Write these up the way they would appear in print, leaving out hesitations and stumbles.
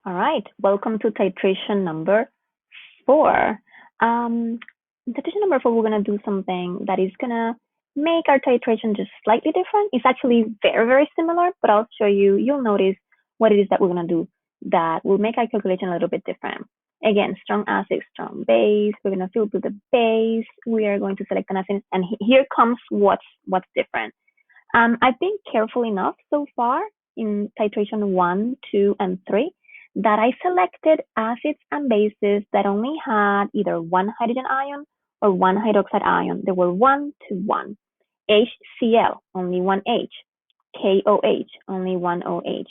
All right, welcome to titration number 4. Titration number 4, we're gonna do something that is gonna make our titration just slightly different. It's actually very, very similar, but I'll show you, you'll notice what it is that we're gonna do that will make our calculation a little bit different. Again, strong acid, strong base. We're gonna filter the base. We are going to select an acid, and here comes what's different. I've been careful enough so far in titration 1, 2, and 3 that I selected acids and bases that only had either one hydrogen ion or one hydroxide ion. They were 1 to 1. HCl, only one H. KOH, only one OH,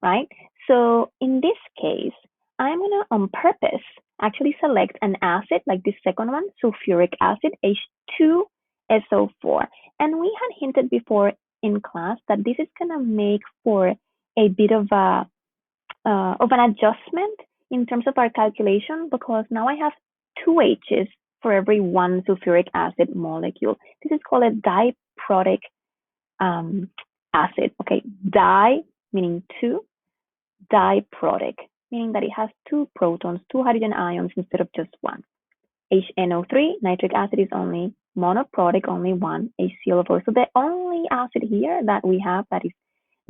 right? So in this case, I'm going to, on purpose, actually select an acid like this second one, sulfuric acid, H2SO4. And we had hinted before in class that this is going to make for a bit of an adjustment in terms of our calculation, because now I have two H's for every one sulfuric acid molecule. This is called a diprotic acid. Okay, di meaning two, diprotic meaning that it has two protons, two hydrogen ions instead of just one. HNO3, nitric acid, is only monoprotic, only one, HCl4. So the only acid here that we have that is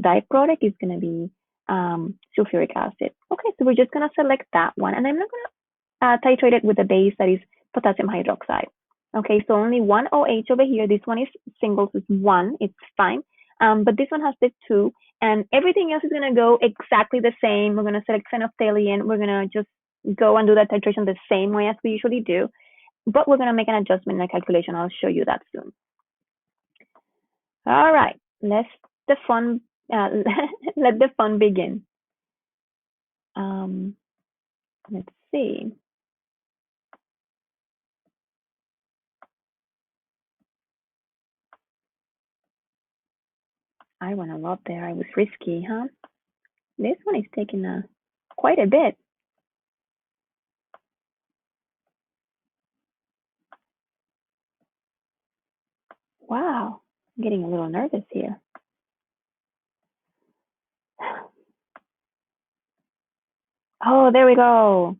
diprotic is going to be sulfuric acid. Okay, so we're just going to select that one, and I'm not going to titrate it with a base that is potassium hydroxide. Okay, so only one OH over here. This one is single, so it's one. It's fine. But this one has the two, and everything else is going to go exactly the same. We're going to select phenolphthalein. We're going to just go and do that titration the same way as we usually do, but we're going to make an adjustment in the calculation. I'll show you that soon. All right, let the fun begin. Let's see. I went a lot there. I was risky, huh? This one is taking quite a bit. Wow, I'm getting a little nervous here. Oh, there we go.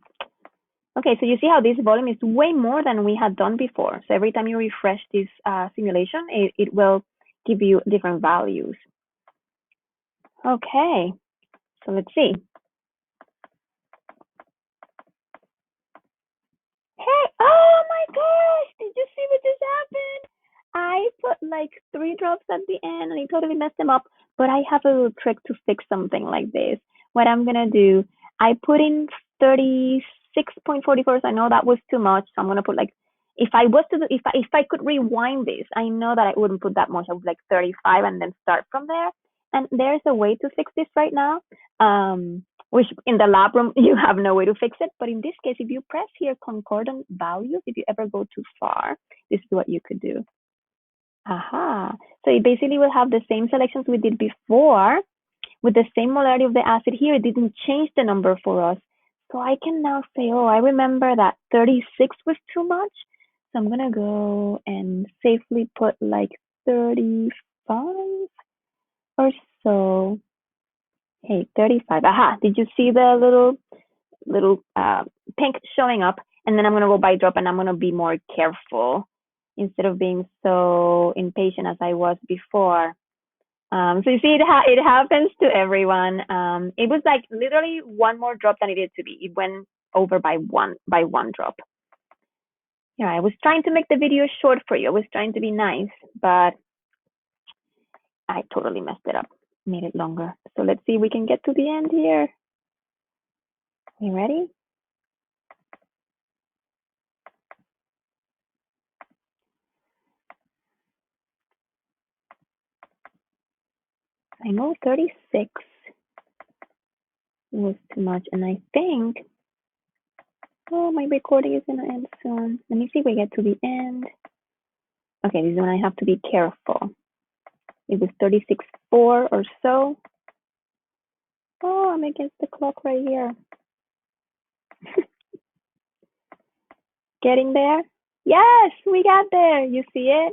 Okay, so you see how this volume is way more than we had done before. So every time you refresh this simulation, it will give you different values. Okay, so let's see. Hey, oh my gosh, did you see what just happened? I put like 3 drops at the end and it totally messed them up, but I have a little trick to fix something like this. What I'm gonna do, I put in 36.44, so I know that was too much, so I'm gonna put like, if I could rewind this, I know that I wouldn't put that much. I would like 35 and then start from there. And there's a way to fix this right now. Which in the lab room, you have no way to fix it. But in this case, if you press here concordant values, if you ever go too far, this is what you could do. Aha. So it basically will have the same selections we did before with the same molarity of the acid here. It didn't change the number for us. So I can now say, oh, I remember that 36 was too much. So I'm going to go and safely put like 35 or so. Hey, 35. Aha, did you see the little pink showing up? And then I'm going to go by drop, and I'm going to be more careful instead of being so impatient as I was before. So you see, it happens to everyone. It was like literally one more drop than it needed to be. It went over by one drop. Yeah, I was trying to make the video short for you. I was trying to be nice, but I totally messed it up. Made it longer. So let's see if we can get to the end here. You ready? I know 36 was too much, and I think, oh, my recording is gonna end soon. Let me see if we get to the end. Okay, this is when I have to be careful. It was 36.4 or so. Oh, I'm against the clock right here. Getting there? Yes, we got there. You see it?